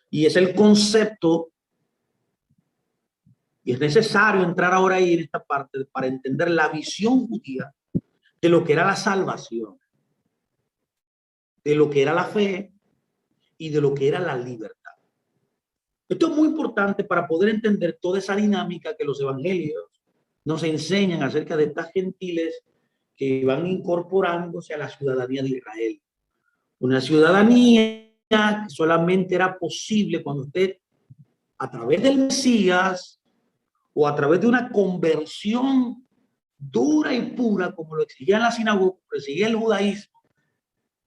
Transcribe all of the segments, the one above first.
Y es el concepto, y es necesario entrar ahora ahí en esta parte para entender la visión judía de lo que era la salvación, de lo que era la fe y de lo que era la libertad. Esto es muy importante para poder entender toda esa dinámica que los evangelios nos enseñan acerca de estas gentiles que van incorporándose a la ciudadanía de Israel. Una ciudadanía que solamente era posible cuando usted, a través del Mesías o a través de una conversión dura y pura, como lo exigía la sinagoga, como lo exigía el judaísmo,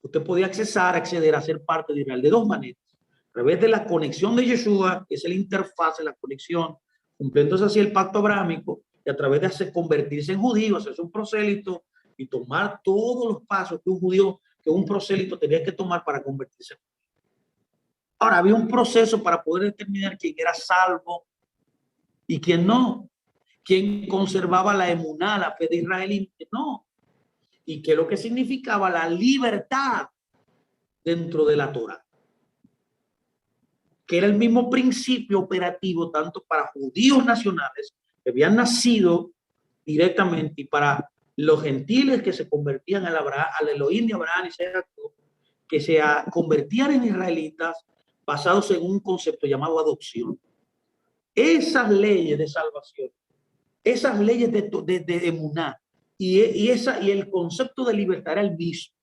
usted podía acceder a ser parte de Israel de dos maneras. A través de la conexión de Yeshua, que es el interfaz, la conexión, cumpliéndose así el pacto abrámico, y a través de convertirse en judío, hacerse un prosélito y tomar todos los pasos que un judío, que un prosélito tenía que tomar para convertirse en judío. Ahora, había un proceso para poder determinar quién era salvo y quién no, quién conservaba la emuná, la fe de Israel y quién no, y qué es lo que significaba la libertad dentro de la Torah, que era el mismo principio operativo tanto para judíos nacionales que habían nacido directamente y para los gentiles que se convertían al Elohim de Abraham y Jacob, que se convertían en israelitas basados en un concepto llamado adopción. Esas leyes de salvación, esas leyes de emuná y el concepto de libertad era el mismo,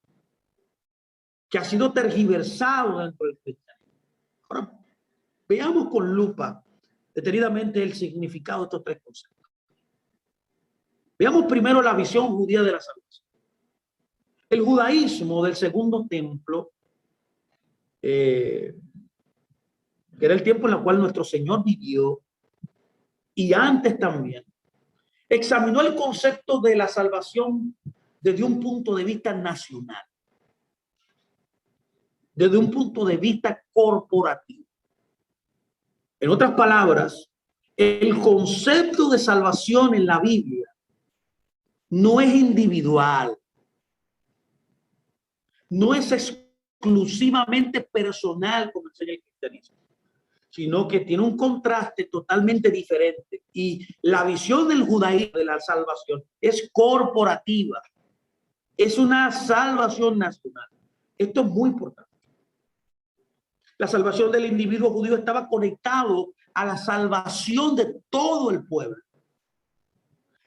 que ha sido tergiversado dentro del cristianismo. Ahora, veamos con lupa detenidamente el significado de estos tres conceptos. Veamos primero la visión judía de la salvación. El judaísmo del segundo templo, que era el tiempo en el cual nuestro Señor vivió, y antes también, examinó el concepto de la salvación desde un punto de vista nacional, desde un punto de vista corporativo. En otras palabras, el concepto de salvación en la Biblia no es individual, no es exclusivamente personal como enseña el cristianismo, sino que tiene un contraste totalmente diferente. Y la visión del judaísmo de la salvación es corporativa, es una salvación nacional. Esto es muy importante. La salvación del individuo judío estaba conectado a la salvación de todo el pueblo.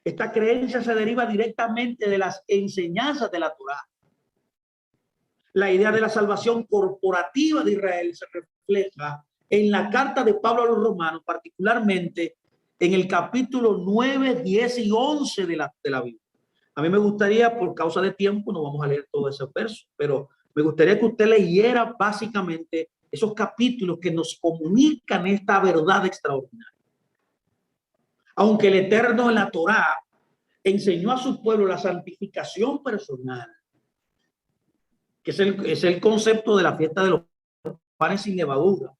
Esta creencia se deriva directamente de las enseñanzas de la Torá. La idea de la salvación corporativa de Israel se refleja en la carta de Pablo a los romanos, particularmente en el capítulo 9, 10 y 11 de la Biblia. A mí me gustaría, por causa de tiempo, no vamos a leer todo ese verso, pero me gustaría que usted leyera básicamente esos capítulos que nos comunican esta verdad extraordinaria. Aunque el Eterno en la Torá enseñó a su pueblo la santificación personal, que es el concepto de la fiesta de los panes sin levadura,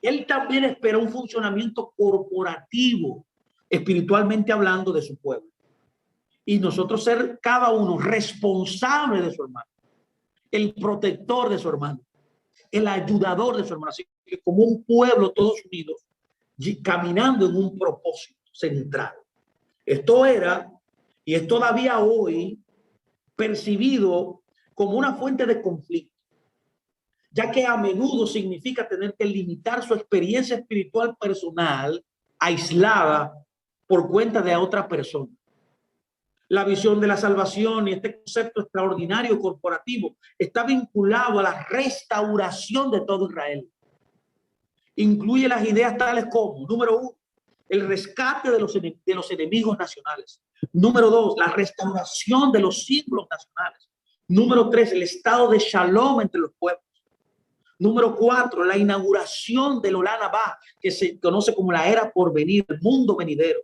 él también espera un funcionamiento corporativo, espiritualmente hablando, de su pueblo. Y nosotros ser cada uno responsable de su hermano, el protector de su hermano, el ayudador de su hermano. Así que como un pueblo todos unidos, caminando en un propósito central. Esto era, y es todavía hoy, percibido como una fuente de conflicto, ya que a menudo significa tener que limitar su experiencia espiritual personal, aislada por cuenta de otra persona. La visión de la salvación y este concepto extraordinario corporativo está vinculado a la restauración de todo Israel. Incluye las ideas tales como, número uno, el rescate de los enemigos nacionales. Número dos, la restauración de los símbolos nacionales. Número tres, el estado de shalom entre los pueblos. Número cuatro, la inauguración del Olam Abba, que se conoce como la era por venir, el mundo venidero.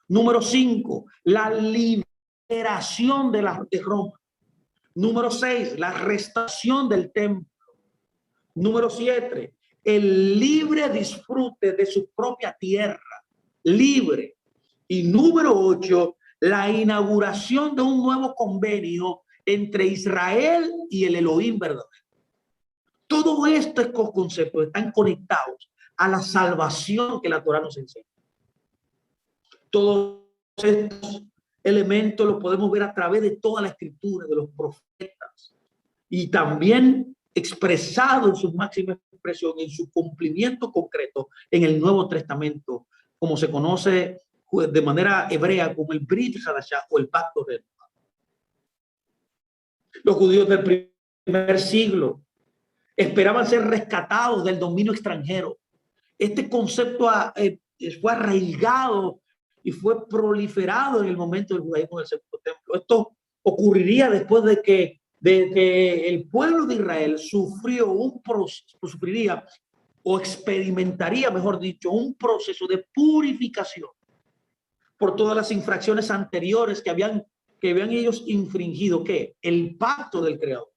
Número cinco, la liberación de Roma. Número seis, la restauración del templo. Número siete, el libre disfrute de su propia tierra, libre. Y número ocho, la inauguración de un nuevo convenio entre Israel y el Elohim verdadero. Todos estos conceptos están conectados a la salvación que la Torá nos enseña. Todos estos elementos los podemos ver a través de toda la escritura, de los profetas, y también expresado en su máxima expresión, en su cumplimiento concreto en el Nuevo Testamento, como se conoce de manera hebrea como el Brit Hadashah o el Pacto renovado. Los judíos del primer siglo esperaban ser rescatados del dominio extranjero. Este concepto fue arraigado y fue proliferado en el momento del judaísmo del Segundo Templo. Esto ocurriría después de que el pueblo de Israel sufriría o experimentaría, mejor dicho, un proceso de purificación por todas las infracciones anteriores que habían ellos infringido, ¿qué? El pacto del Creador.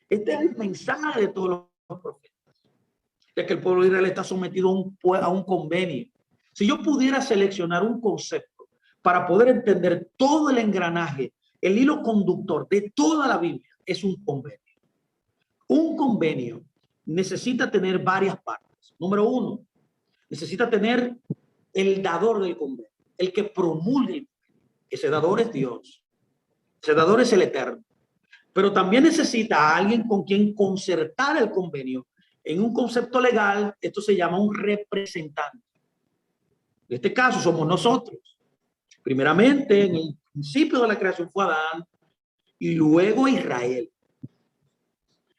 Este es el mensaje de todos los profetas, ya que el pueblo de Israel está sometido a un convenio. Si yo pudiera seleccionar un concepto para poder entender todo el engranaje, el hilo conductor de toda la Biblia, es un convenio. Un convenio necesita tener varias partes. Número uno, necesita tener el dador del convenio, el que promulgue. Ese dador es Dios. Ese dador es el Eterno. Pero también necesita a alguien con quien concertar el convenio. En un concepto legal, esto se llama un representante. En este caso somos nosotros. Primeramente, en el principio de la creación fue Adán y luego Israel.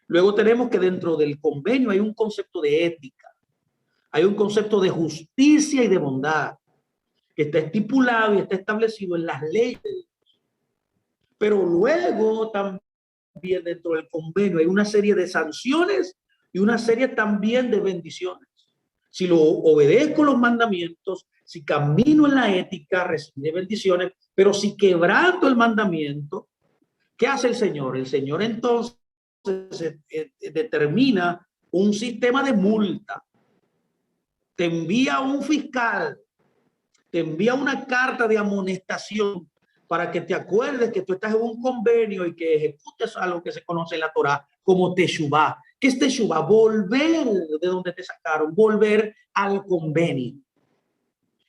Luego tenemos que dentro del convenio hay un concepto de ética, hay un concepto de justicia y de bondad que está estipulado y está establecido en las leyes de Dios. Pero luego también dentro del convenio hay una serie de sanciones y una serie también de bendiciones. Si lo obedezco los mandamientos, si camino en la ética, recibiré bendiciones, pero si quebranto el mandamiento, ¿qué hace el Señor? El Señor entonces determina un sistema de multa. Te envía un fiscal, te envía una carta de amonestación para que te acuerdes que tú estás en un convenio y que ejecutes algo que se conoce en la Torá como Teshuvá. ¿Qué es Teshuvá? Volver de donde te sacaron, volver al convenio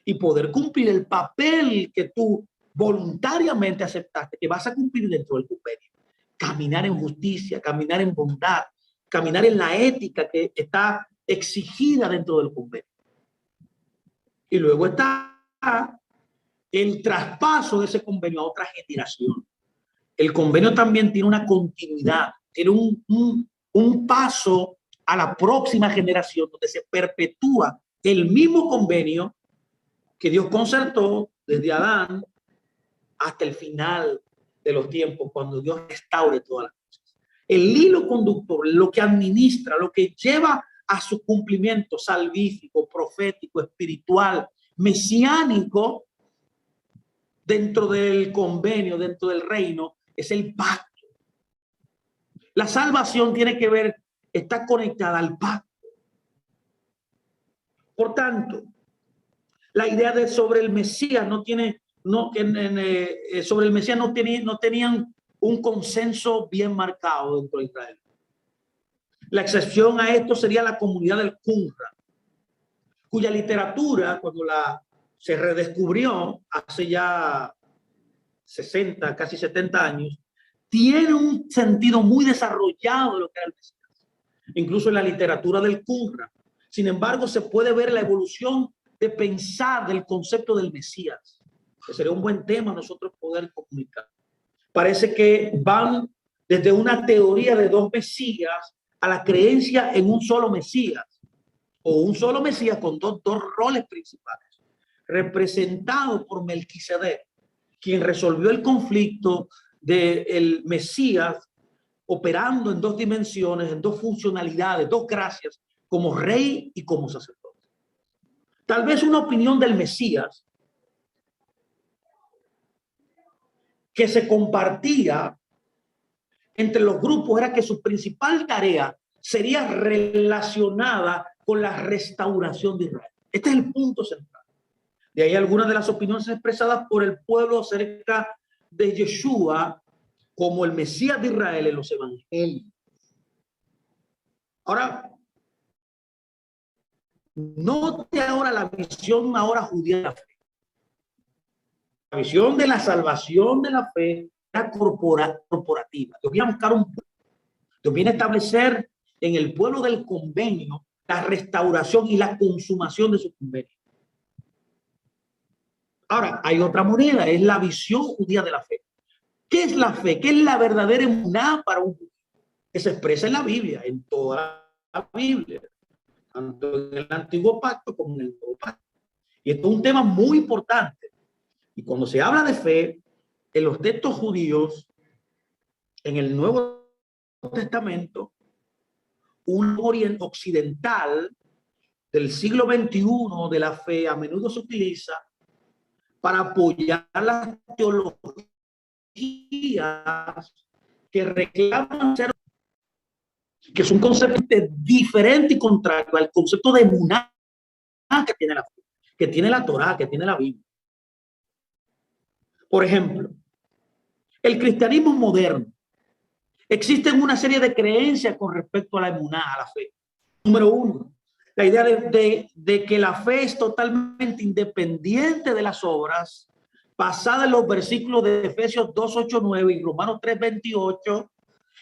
y poder cumplir el papel que tú voluntariamente aceptaste, que vas a cumplir dentro del convenio. Caminar en justicia, caminar en bondad, caminar en la ética que está exigida dentro del convenio. Y luego está el traspaso de ese convenio a otra generación. El convenio también tiene una continuidad, tiene un paso a la próxima generación donde se perpetúa el mismo convenio que Dios concertó desde Adán hasta el final de los tiempos, cuando Dios restaure todas las cosas. El hilo conductor, lo que administra, lo que lleva a su cumplimiento salvífico, profético, espiritual, mesiánico, dentro del convenio, dentro del reino, es el pacto. La salvación tiene que ver, está conectada al pacto. Por tanto, la idea de sobre el Mesías sobre el Mesías no tenían un consenso bien marcado dentro de Israel. La excepción a esto sería la comunidad del Qumran, cuya literatura, cuando se redescubrió hace ya 60, casi 70 años, tiene un sentido muy desarrollado de lo que era el Mesías, incluso en la literatura del Qumran. Sin embargo, se puede ver la evolución de pensar del concepto del Mesías, que sería un buen tema nosotros poder comunicar. Parece que van desde una teoría de dos Mesías a la creencia en un solo Mesías, o un solo Mesías con dos roles principales, representado por Melquisedec, quien resolvió el conflicto del Mesías operando en dos dimensiones, en dos funcionalidades, dos gracias, como rey y como sacerdote. Tal vez una opinión del Mesías que se compartía entre los grupos era que su principal tarea sería relacionada con la restauración de Israel. Este es el punto central. De ahí algunas de las opiniones expresadas por el pueblo acerca de Yeshua como el Mesías de Israel en los evangelios. Ahora, note ahora la visión ahora judía de la fe. La visión de la salvación de la fe era corporativa. Dios viene a buscar Dios viene a establecer en el pueblo del convenio la restauración y la consumación de su convenio. Ahora, hay otra moneda, es la visión judía de la fe. ¿Qué es la fe? ¿Qué es la verdadera emuná para un judío? Que se expresa en la Biblia, en toda la Biblia, tanto en el Antiguo Pacto como en el Nuevo Pacto. Y esto es un tema muy importante. Y cuando se habla de fe, en los textos judíos, en el Nuevo Testamento, un oriente occidental del siglo XXI de la fe a menudo se utiliza para apoyar las teologías que reclaman ser, que es un concepto diferente y contrario al concepto de emuná que tiene la fe, que tiene la Torá, que tiene la Biblia. Por ejemplo, el cristianismo moderno, existen una serie de creencias con respecto a la emuná, a la fe. Número uno, la idea de que la fe es totalmente independiente de las obras, basada en los versículos de Efesios 2:8-9 y Romanos 3:28,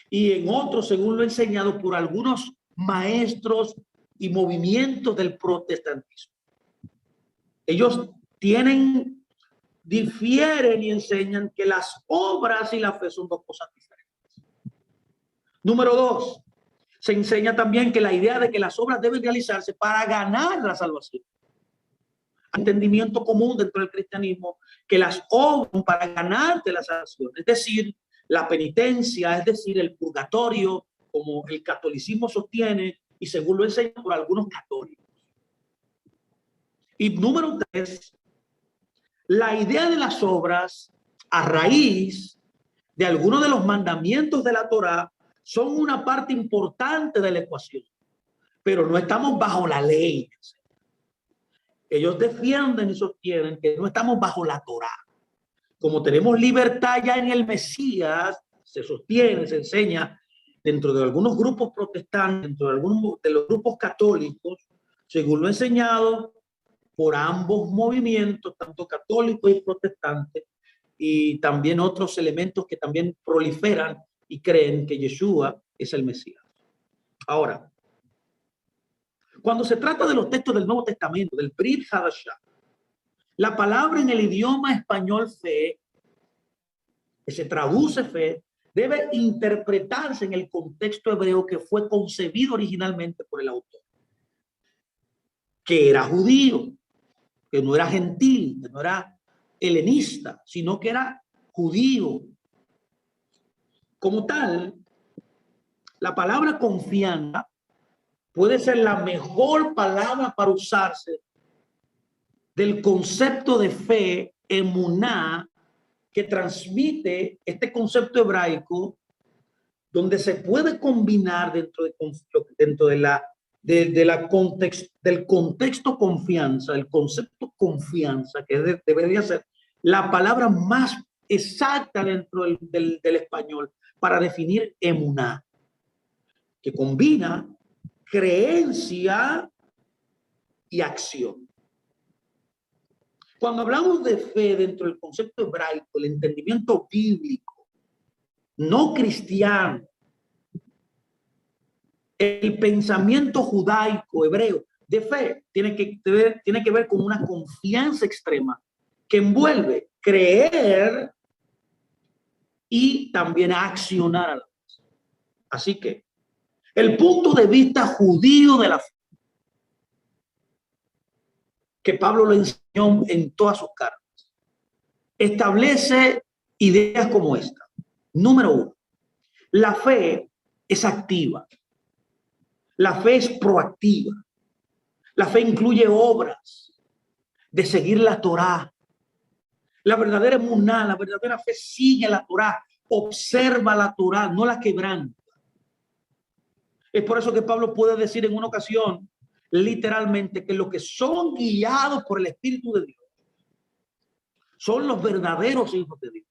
y en otros, según lo enseñado por algunos maestros y movimientos del protestantismo. Ellos difieren y enseñan que las obras y la fe son dos cosas diferentes. Número dos, se enseña también que la idea de que las obras deben realizarse para ganar la salvación. Entendimiento común dentro del cristianismo que las obras para ganarte la salvación, es decir, la penitencia, es decir, el purgatorio, como el catolicismo sostiene y según lo enseña por algunos católicos. Y número tres, la idea de las obras a raíz de algunos de los mandamientos de la Torá son una parte importante de la ecuación, pero no estamos bajo la ley. Ellos defienden y sostienen que no estamos bajo la Torá. Como tenemos libertad ya en el Mesías, se sostiene, se enseña dentro de algunos grupos protestantes, dentro de algunos de los grupos católicos, según lo enseñado por ambos movimientos, tanto católicos y protestantes, y también otros elementos que también proliferan y creen que Yeshua es el Mesías. Ahora, cuando se trata de los textos del Nuevo Testamento, del Brit Hadashah, la palabra en el idioma español fe, que se traduce fe, debe interpretarse en el contexto hebreo que fue concebido originalmente por el autor, que era judío, que no era gentil, que no era helenista, sino que era judío. Como tal, la palabra confianza puede ser la mejor palabra para usarse del concepto de fe, emuná, que transmite este concepto hebraico, donde se puede combinar del contexto confianza, el concepto confianza, que debería ser la palabra más exacta dentro del español para definir emuná, que combina creencia y acción. Cuando hablamos de fe dentro del concepto hebraico, el entendimiento bíblico, no cristiano, el pensamiento judaico, hebreo, de fe, tiene que ver con una confianza extrema que envuelve creer y también accionar a la vez. Así que el punto de vista judío de la fe, que Pablo lo enseñó en todas sus cartas, establece ideas como esta. Número uno, la fe es activa. La fe es proactiva. La fe incluye obras de seguir la Torá. La verdadera emuná, la verdadera fe sigue la Torá, observa la Torá, no la quebranta. Es por eso que Pablo puede decir en una ocasión, literalmente, que los que son guiados por el Espíritu de Dios son los verdaderos hijos de Dios.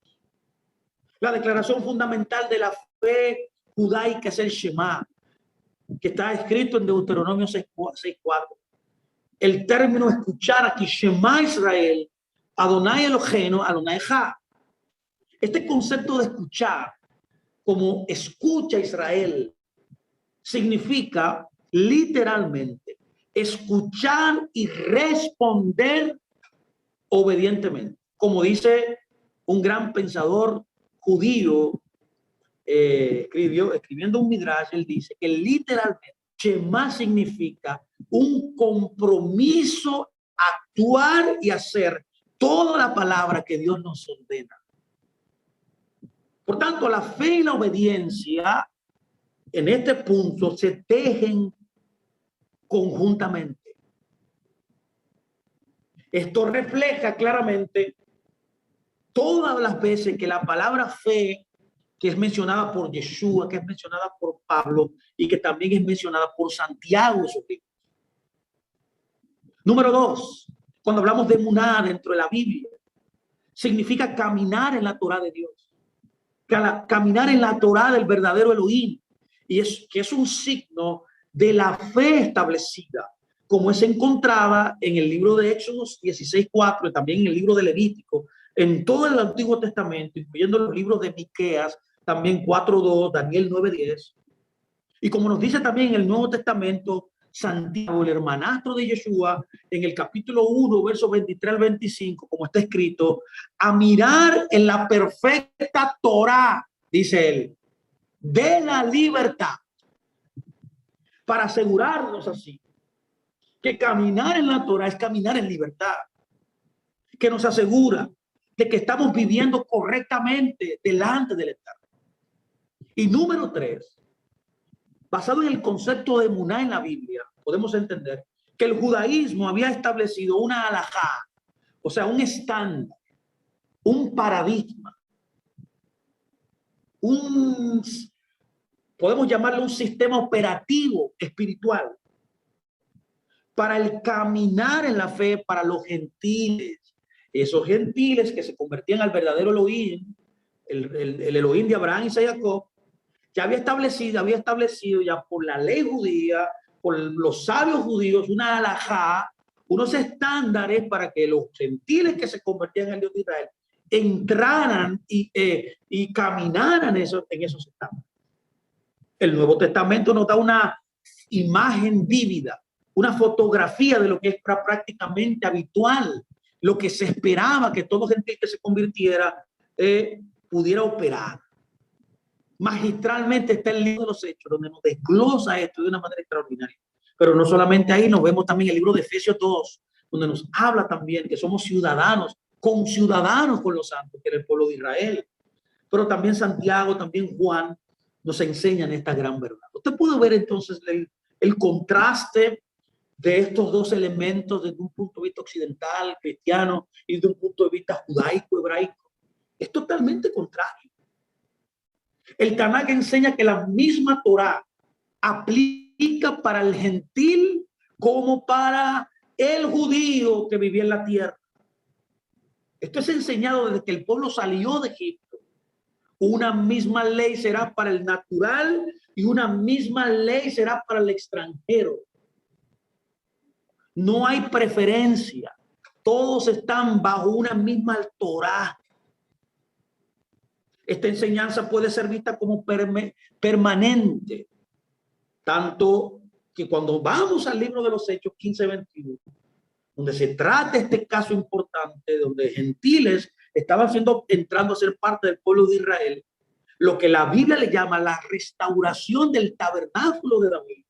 La declaración fundamental de la fe judaica es el Shema. que está escrito en Deuteronomio 6:4. El término escuchar aquí, Shema Israel, Adonai Eloheinu, Adonai Echad. Este concepto de escuchar, como escucha Israel, significa literalmente escuchar y responder obedientemente. Como dice un gran pensador judío, escribiendo un midrash, él dice que literalmente Shema significa un compromiso a actuar y hacer toda la palabra que Dios nos ordena. Por tanto, la fe y la obediencia en este punto se tejen conjuntamente. Esto refleja claramente todas las veces que la palabra fe, que es mencionada por Yeshua, que es mencionada por Pablo y que también es mencionada por Santiago. Número 2, cuando hablamos de emuná dentro de la Biblia, significa caminar en la Torá de Dios, caminar en la Torá del verdadero Elohim, y que es un signo de la fe establecida, como es encontrada en el libro de Éxodos 16:4 y también en el libro de Levítico, en todo el Antiguo Testamento, incluyendo los libros de Miqueas, también 4:2, Daniel 9:10, y como nos dice también en el Nuevo Testamento, Santiago, el hermanastro de Yeshua, en el capítulo 1, versos 23 al 25, como está escrito, a mirar en la perfecta Torá, dice él, de la libertad, para asegurarnos así que caminar en la Torá es caminar en libertad, que nos asegura de que estamos viviendo correctamente delante del Eterno. Y número 3, basado en el concepto de emuná en la Biblia, podemos entender que el judaísmo había establecido una halajá, o sea, un estándar, un paradigma, podemos llamarlo un sistema operativo espiritual para el caminar en la fe para los gentiles. Esos gentiles que se convertían al verdadero Elohim, el Elohim de Abraham, Isaac y Jacob, ya había establecido ya por la ley judía, por los sabios judíos, una halajá, unos estándares para que los gentiles que se convertían al Dios de Israel entraran y caminaran en esos estándares. El Nuevo Testamento nos da una imagen vívida, una fotografía de lo que es prácticamente habitual, lo que se esperaba que todo gentil que se convirtiera pudiera operar. Magistralmente está el libro de los Hechos, donde nos desglosa esto de una manera extraordinaria. Pero no solamente ahí, nos vemos también el libro de Efesios 2, donde nos habla también que somos ciudadanos, conciudadanos con los santos, que era el pueblo de Israel. Pero también Santiago, también Juan, nos enseñan esta gran verdad. Usted puede ver entonces el contraste de estos dos elementos desde un punto de vista occidental, cristiano, y desde un punto de vista judaico, hebraico. Es totalmente contrario. El Tanakh enseña que la misma Torá aplica para el gentil como para el judío que vivía en la tierra. Esto es enseñado desde que el pueblo salió de Egipto. Una misma ley será para el natural y una misma ley será para el extranjero. No hay preferencia. Todos están bajo una misma Torá. Esta enseñanza puede ser vista como permanente, tanto que cuando vamos al libro de los Hechos 15:21, donde se trata este caso importante, donde gentiles estaban entrando a ser parte del pueblo de Israel, lo que la Biblia le llama la restauración del tabernáculo de David,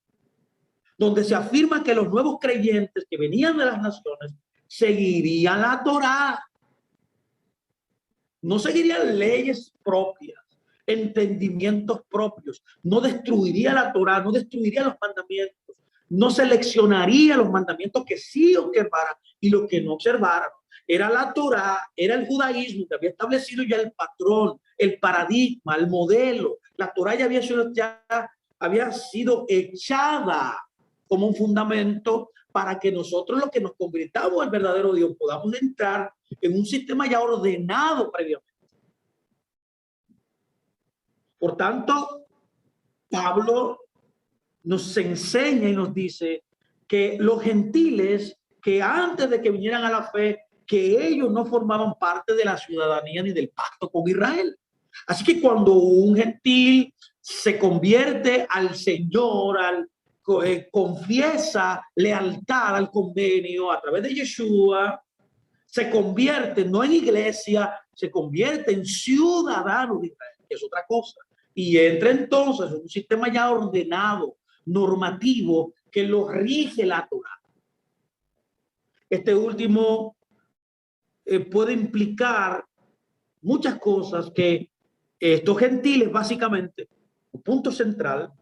donde se afirma que los nuevos creyentes que venían de las naciones seguirían la Torá. No seguirían leyes propias, entendimientos propios, no destruiría la Torá, no destruiría los mandamientos, no seleccionaría los mandamientos que sí observaran y los que no observaran. Era la Torá, era el judaísmo que había establecido ya el patrón, el paradigma, el modelo. La Torá ya había sido echada como un fundamento para que nosotros los que nos convirtamos al verdadero Dios podamos entrar en un sistema ya ordenado previamente. Por tanto, Pablo nos enseña y nos dice que los gentiles, que antes de que vinieran a la fe, que ellos no formaban parte de la ciudadanía ni del pacto con Israel. Así que cuando un gentil se convierte al Señor, confiesa lealtad al convenio a través de Yeshua, se convierte no en iglesia, se convierte en ciudadano de Israel, que es otra cosa. Y entra entonces en un sistema ya ordenado, normativo, que lo rige la Torá. Este último puede implicar muchas cosas que estos gentiles, básicamente, un punto central,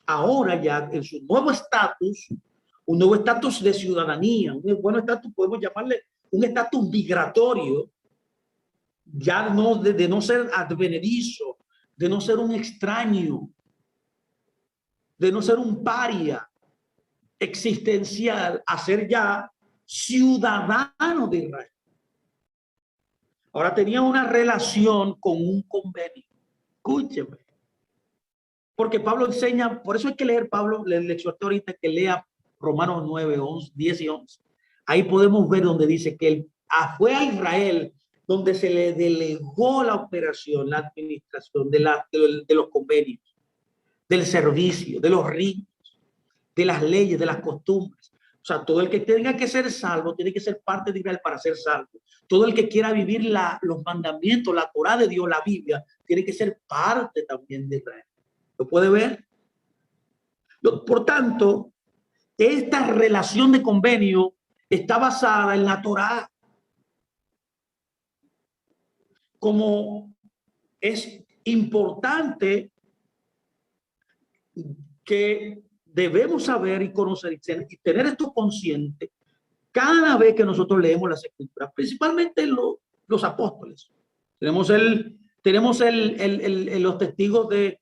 ahora ya en su nuevo estatus, un nuevo estatus de ciudadanía, un buen estatus, podemos llamarle un estatus migratorio, ya no de no ser advenedizo, de no ser un extraño, de no ser un paria existencial, a ser ya ciudadano de Israel. Ahora tenía una relación con un convenio. Escúcheme. Porque Pablo enseña, por eso hay que leer, Pablo le exhorté ahorita que lea Romanos 9, 11, 10 y 11. Ahí podemos ver donde dice que él fue a Israel, donde se le delegó la operación, la administración de los convenios, del servicio, de los ritos, de las leyes, de las costumbres. O sea, todo el que tenga que ser salvo tiene que ser parte de Israel para ser salvo. Todo el que quiera vivir los mandamientos, la Torá de Dios, la Biblia, tiene que ser parte también de Israel. ¿Lo puede ver? Por tanto, esta relación de convenio está basada en la Torá. Como es importante que debemos saber y conocer y tener esto consciente cada vez que nosotros leemos las escrituras, principalmente los apóstoles. Tenemos los testigos de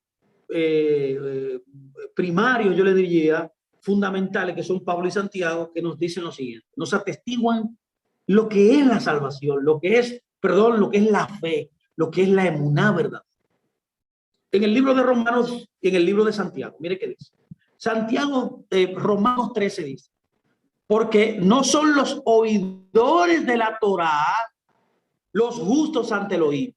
primarios, yo le diría, fundamentales, que son Pablo y Santiago, que nos dicen lo siguiente, nos atestiguan lo que es la salvación, lo que es la fe, lo que es la emuná, ¿verdad? En el libro de Romanos y en el libro de Santiago, mire qué dice. Santiago, Romanos 13 dice, porque no son los oidores de la Torá los justos ante el oído,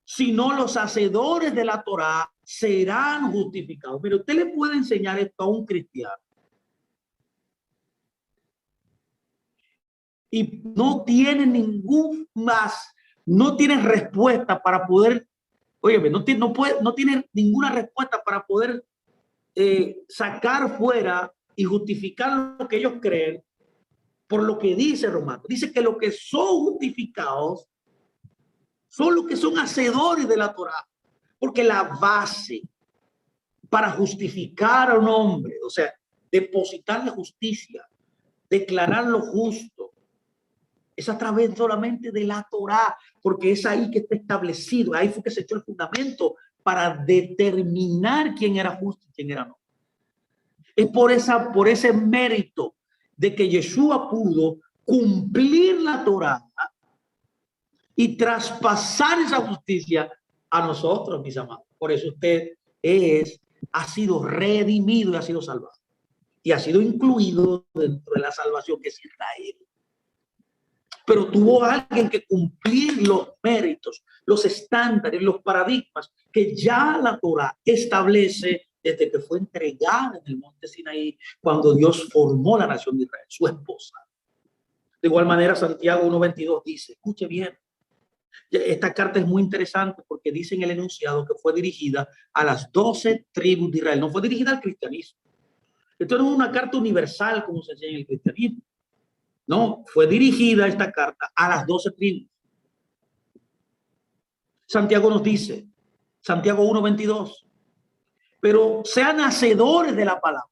sino los hacedores de la Torá serán justificados. Pero usted le puede enseñar esto a un cristiano y no tiene no tiene respuesta para poder, óyeme, no tiene ninguna respuesta para poder sacar fuera y justificar lo que ellos creen por lo que dice Romano. Dice que los que son justificados son los que son hacedores de la Torá, porque la base para justificar a un hombre, o sea, depositarle justicia, declararlo justo, es a través solamente de la Torá, porque es ahí que está establecido, ahí fue que se echó el fundamento para determinar quién era justo y quién era no. Es por ese mérito de que Yeshua pudo cumplir la Torá y traspasar esa justicia a nosotros, mis amados. Por eso usted ha sido redimido y ha sido salvado. Y ha sido incluido dentro de la salvación que es Israel. Pero tuvo alguien que cumplir los méritos, los estándares, los paradigmas que ya la Torá establece desde que fue entregada en el monte Sinaí, cuando Dios formó la nación de Israel, su esposa. De igual manera, Santiago 1:22 dice, escuche bien, esta carta es muy interesante porque dice en el enunciado que fue dirigida a las 12 tribus de Israel, no fue dirigida al cristianismo. Esto no es una carta universal como se enseña en el cristianismo. No, fue dirigida esta carta a las 12 tribus. Santiago nos dice, Santiago 1:22, pero sean hacedores de la palabra.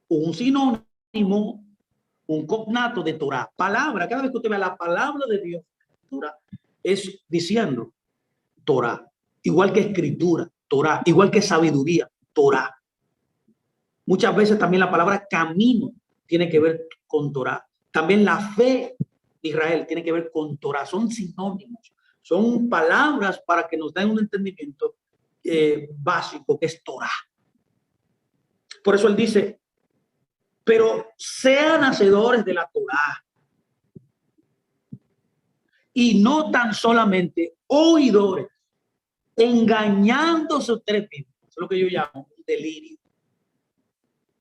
Un sinónimo, un cognato de Torah. Palabra, cada vez que usted vea la palabra de Dios, Torah, es diciendo Torah. Igual que escritura, Torah. Igual que sabiduría, Torah. Muchas veces también la palabra camino tiene que ver con Torah. También la fe de Israel tiene que ver con Torah. Son sinónimos. Son palabras para que nos den un entendimiento básico, que es Torah. Por eso él dice, pero sean hacedores de la Torah y no tan solamente oidores, engañándose ustedes mismos. Eso es lo que yo llamo un delirio,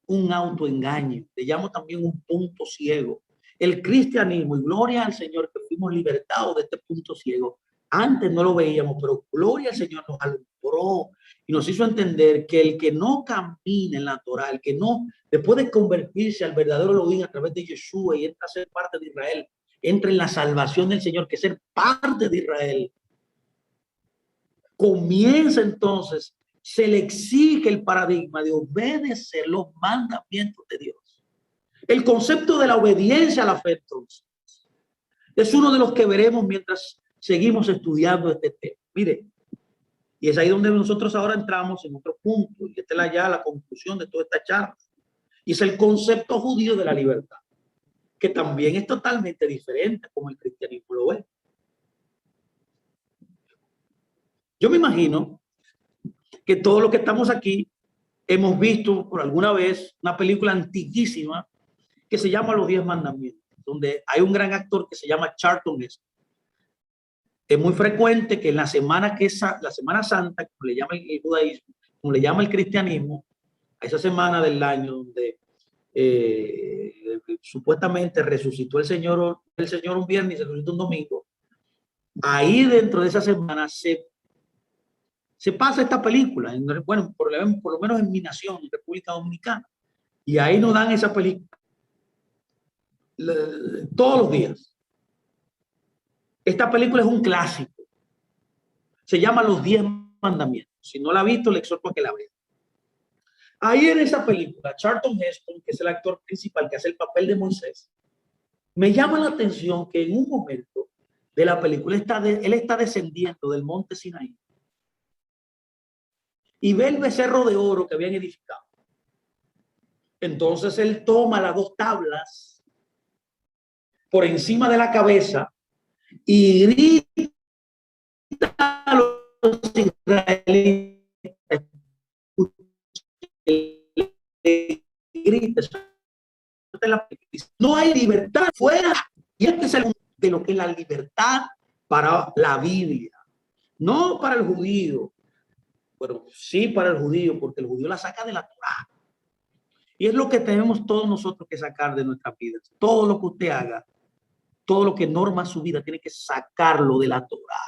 un autoengaño. Le llamo también un punto ciego. El cristianismo, y gloria al Señor que fuimos libertados de este punto ciego. Antes no lo veíamos, pero gloria al Señor nos alumbró y nos hizo entender que el que no camina en la Torah, el que no, después de convertirse al verdadero Elohim a través de Yeshua y entra a ser parte de Israel, entra en la salvación del Señor, que es ser parte de Israel, comienza entonces, se le exige el paradigma de obedecer los mandamientos de Dios. El concepto de la obediencia a la fe, entonces, es uno de los que veremos mientras seguimos estudiando este tema. Mire, y es ahí donde nosotros ahora entramos en otro punto, y esta es ya la conclusión de toda esta charla, y es el concepto judío de la libertad, que también es totalmente diferente como el cristianismo lo ve. Yo me imagino que todos los que estamos aquí hemos visto por alguna vez una película antiquísima que se llama Los 10 Mandamientos, donde hay un gran actor que se llama Charlton Heston. Es muy frecuente que en la semana que es la Semana Santa, como le llama el judaísmo, como le llama el cristianismo, a esa semana del año donde supuestamente resucitó el Señor un viernes y se resucitó un domingo, ahí dentro de esa semana se pasa esta película, bueno, por lo menos en mi nación, en República Dominicana, y ahí nos dan esa película todos los días. Esta película es un clásico, se llama Los 10 Mandamientos. Si no la ha visto, le exhorto a que la vea. Ahí en esa película, Charlton Heston, que es el actor principal que hace el papel de Moisés, me llama la atención que en un momento de la película él está descendiendo del monte Sinaí y ve el becerro de oro que habían edificado. Entonces él toma las dos tablas por encima de la cabeza y grita a los israelitas, no hay libertad fuera. Y este es el de lo que es la libertad para la Biblia, no para el judío. Bueno, sí para el judío, porque el judío la saca de la Torá. Y es lo que tenemos todos nosotros que sacar de nuestras vidas. Todo lo que usted haga, todo lo que norma su vida, tiene que sacarlo de la Torá.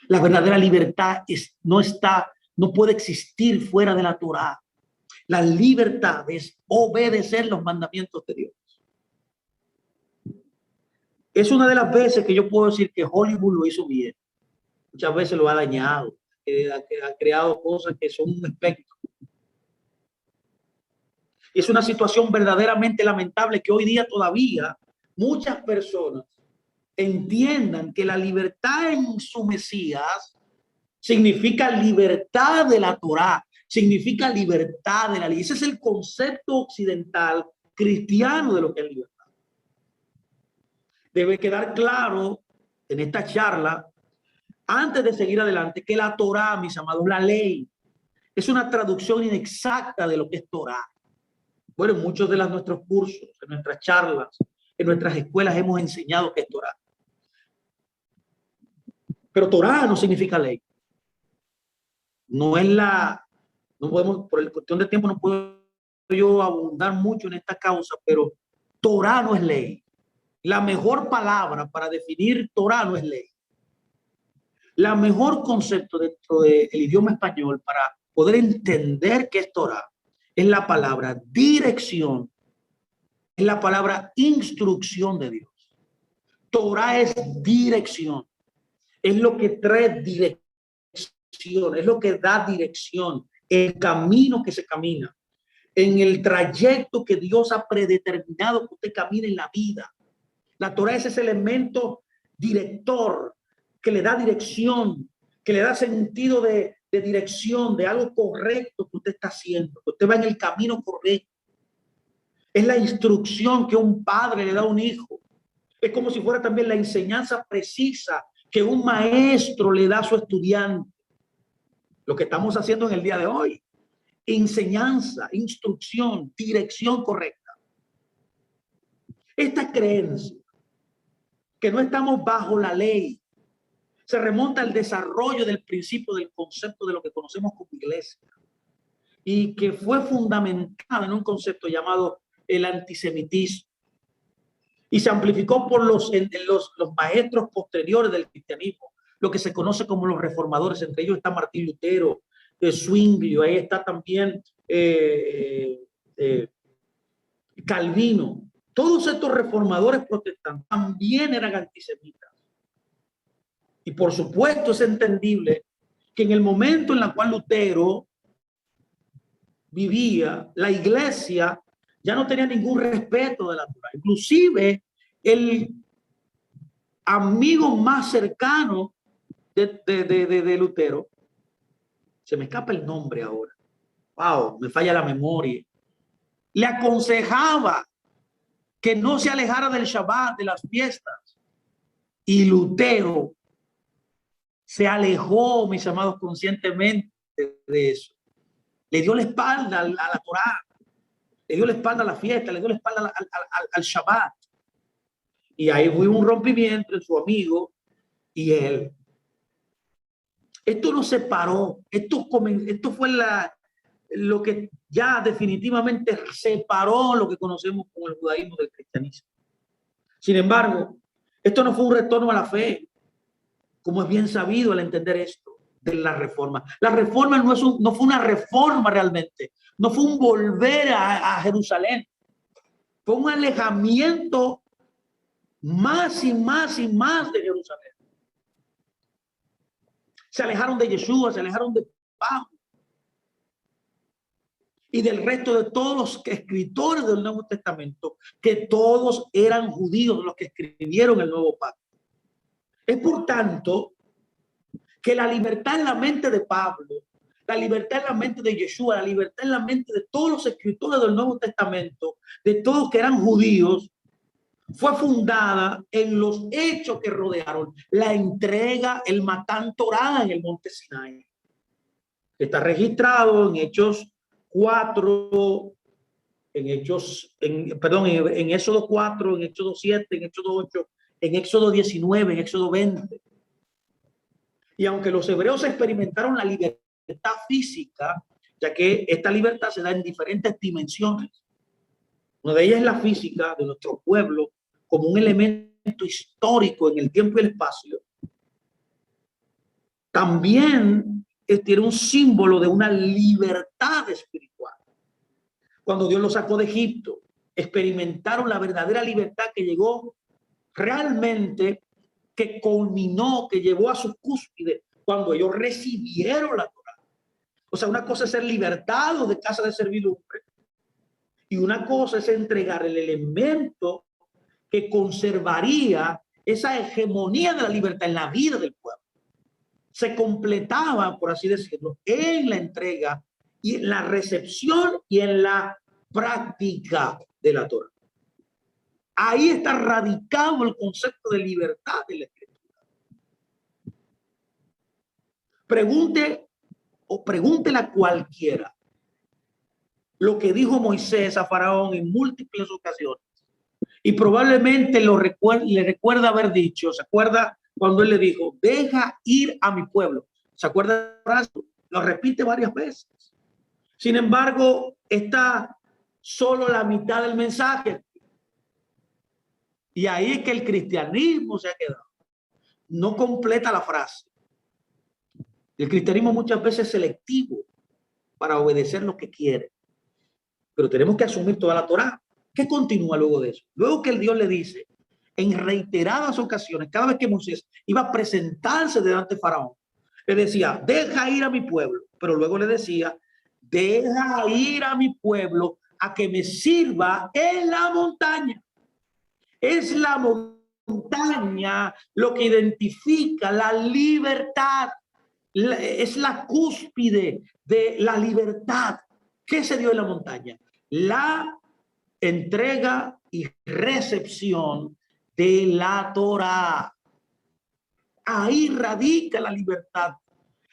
La verdadera libertad no puede existir fuera de la Torá. La libertad es obedecer los mandamientos de Dios. Es una de las veces que yo puedo decir que Hollywood lo hizo bien. Muchas veces lo ha dañado, ha creado cosas que son un espectro. Es una situación verdaderamente lamentable que hoy día todavía muchas personas entiendan que la libertad en su Mesías significa libertad de la Torá, significa libertad de la ley. Ese es el concepto occidental cristiano de lo que es libertad. Debe quedar claro en esta charla, antes de seguir adelante, que la Torá, mis amados, la ley, es una traducción inexacta de lo que es Torá. Bueno, en muchos de nuestros cursos, en nuestras charlas, en nuestras escuelas hemos enseñado que es Torá. Pero Torá no significa ley. No podemos, por el cuestión de tiempo, no puedo yo abundar mucho en esta causa, pero Torá no es ley. La mejor palabra para definir Torá no es ley. La mejor concepto dentro del idioma español para poder entender qué es Torá es la palabra dirección, es la palabra instrucción de Dios. Torá es dirección, es lo que trae dirección, es lo que da dirección, el camino que se camina, en el trayecto que Dios ha predeterminado que usted camine en la vida. La Torá es ese elemento director que le da dirección, que le da sentido de dirección, de algo correcto que usted está haciendo, que usted va en el camino correcto. Es la instrucción que un padre le da a un hijo. Es como si fuera también la enseñanza precisa que un maestro le da a su estudiante. Lo que estamos haciendo en el día de hoy. Enseñanza, instrucción, dirección correcta. Esta creencia que no estamos bajo la ley se remonta al desarrollo del principio del concepto de lo que conocemos como iglesia y que fue fundamentada en un concepto llamado el antisemitismo y se amplificó por los maestros posteriores del cristianismo, lo que se conoce como los reformadores. Entre ellos está Martín Lutero, Zwinglio, ahí está también Calvino. Todos estos reformadores protestantes también eran antisemitas. Y por supuesto es entendible que en el momento en el cual Lutero vivía, la iglesia ya no tenía ningún respeto de la Torá. Inclusive amigo más cercano de Lutero, se me escapa el nombre ahora, wow, me falla la memoria, le aconsejaba que no se alejara del Shabbat, de las fiestas, y Lutero se alejó, mis amados, conscientemente de eso. Le dio la espalda a la Torá, le dio la espalda a la fiesta, le dio la espalda al Shabbat. Y ahí hubo un rompimiento entre su amigo y él. Esto nos separó, esto fue lo que ya definitivamente separó lo que conocemos como el judaísmo del cristianismo. Sin embargo, esto no fue un retorno a la fe, como es bien sabido al entender esto de la reforma. La reforma no fue una reforma realmente, no fue un volver a Jerusalén, fue un alejamiento más y más y más de Jerusalén. Se alejaron de Yeshua, se alejaron de Pablo y del resto de todos los escritores del Nuevo Testamento, que todos eran judíos los que escribieron el Nuevo Pacto. Es por tanto que la libertad en la mente de Pablo, la libertad en la mente de Yeshua, la libertad en la mente de todos los escritores del Nuevo Testamento, de todos que eran judíos, fue fundada en los hechos que rodearon la entrega, el Matán Torá en el monte Sinai. Está registrado en Hechos 4, en Éxodo 4, en Éxodo 7, en Éxodo 8, en Éxodo 19, en Éxodo 20. Y aunque los hebreos experimentaron la libertad física, ya que esta libertad se da en diferentes dimensiones, una de ellas es la física de nuestro pueblo como un elemento histórico en el tiempo y el espacio, también tiene un símbolo de una libertad espiritual. Cuando Dios los sacó de Egipto, experimentaron la verdadera libertad que llegó realmente, que culminó, que llevó a su cúspide cuando ellos recibieron la Torá. O sea, una cosa es ser libertados de casa de servidumbre y una cosa es entregar el elemento que conservaría esa hegemonía de la libertad en la vida del pueblo. Se completaba, por así decirlo, en la entrega y en la recepción y en la práctica de la Torá. Ahí está radicado el concepto de libertad de la Escritura. Pregúntele a cualquiera lo que dijo Moisés a Faraón en múltiples ocasiones. Y probablemente le recuerda haber dicho, ¿se acuerda cuando él le dijo, deja ir a mi pueblo? ¿Se acuerda? Lo repite varias veces. Sin embargo, está solo la mitad del mensaje. Y ahí es que el cristianismo se ha quedado. No completa la frase. El cristianismo muchas veces es selectivo para obedecer lo que quiere. Pero tenemos que asumir toda la Torá. ¿Qué continúa luego de eso? Luego que el Dios le dice, en reiteradas ocasiones, cada vez que Moisés iba a presentarse delante de Faraón, le decía, deja ir a mi pueblo. Pero luego le decía, deja ir a mi pueblo a que me sirva en la montaña. Es la montaña lo que identifica la libertad. Es la cúspide de la libertad. ¿Qué se dio en la montaña? La entrega y recepción de la Torá. Ahí radica la libertad.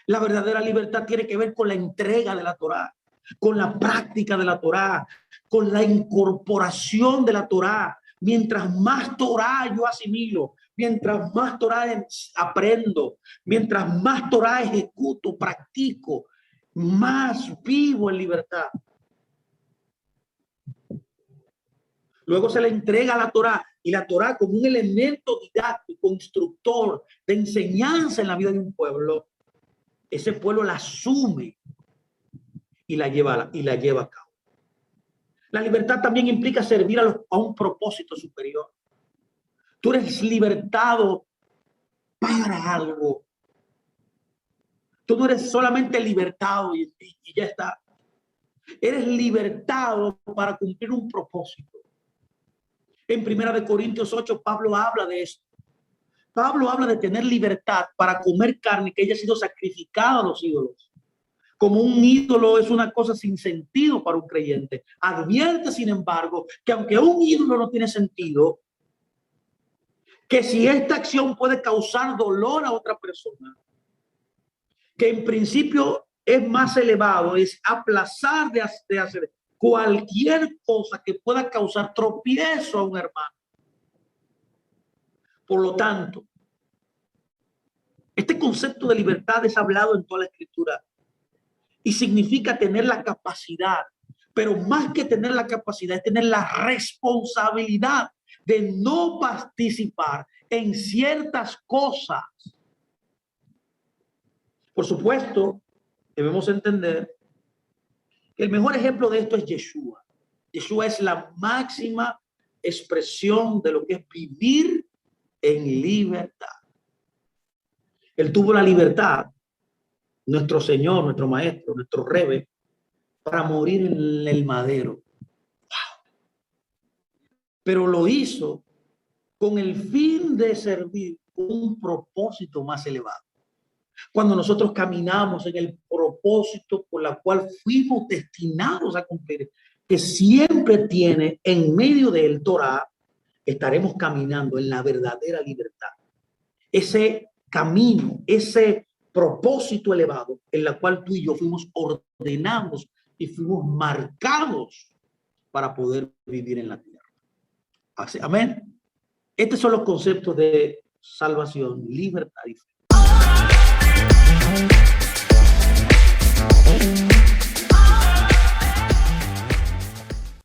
La verdadera libertad tiene que ver con la entrega de la Torá, con la práctica de la Torá, con la incorporación de la Torá. Mientras más Torá yo asimilo, mientras más Torá aprendo, mientras más Torá ejecuto, practico, más vivo en libertad. Luego se le entrega la Torá, y la Torá como un elemento didáctico, instructor, de enseñanza en la vida de un pueblo. Ese pueblo la asume y la lleva a cabo. La libertad también implica servir a un propósito superior. Tú eres libertado para algo. Tú no eres solamente libertado y ya está. Eres libertado para cumplir un propósito. En 1 Corintios 8, Pablo habla de esto. Pablo habla de tener libertad para comer carne que haya sido sacrificada a los ídolos. Como un ídolo es una cosa sin sentido para un creyente. Advierte, sin embargo, que aunque un ídolo no tiene sentido, que si esta acción puede causar dolor a otra persona, que en principio es más elevado, es aplazar de hacer cualquier cosa que pueda causar tropiezo a un hermano. Por lo tanto, este concepto de libertad es hablado en toda la Escritura y significa tener la capacidad, pero más que tener la capacidad, es tener la responsabilidad de no participar en ciertas cosas. Por supuesto, debemos entender que el mejor ejemplo de esto es Yeshua. Yeshua es la máxima expresión de lo que es vivir en libertad. Él tuvo la libertad, nuestro Señor, nuestro Maestro, nuestro Rebe, para morir en el madero. ¡Wow! Pero lo hizo con el fin de servir un propósito más elevado. Cuando nosotros caminamos en el propósito por la cual fuimos destinados a cumplir, que siempre tiene en medio del Torah, estaremos caminando en la verdadera libertad. Ese camino, ese propósito elevado en la cual tú y yo fuimos ordenados y fuimos marcados para poder vivir en la tierra. Así, amén. Estos son los conceptos de salvación, libertad y fe.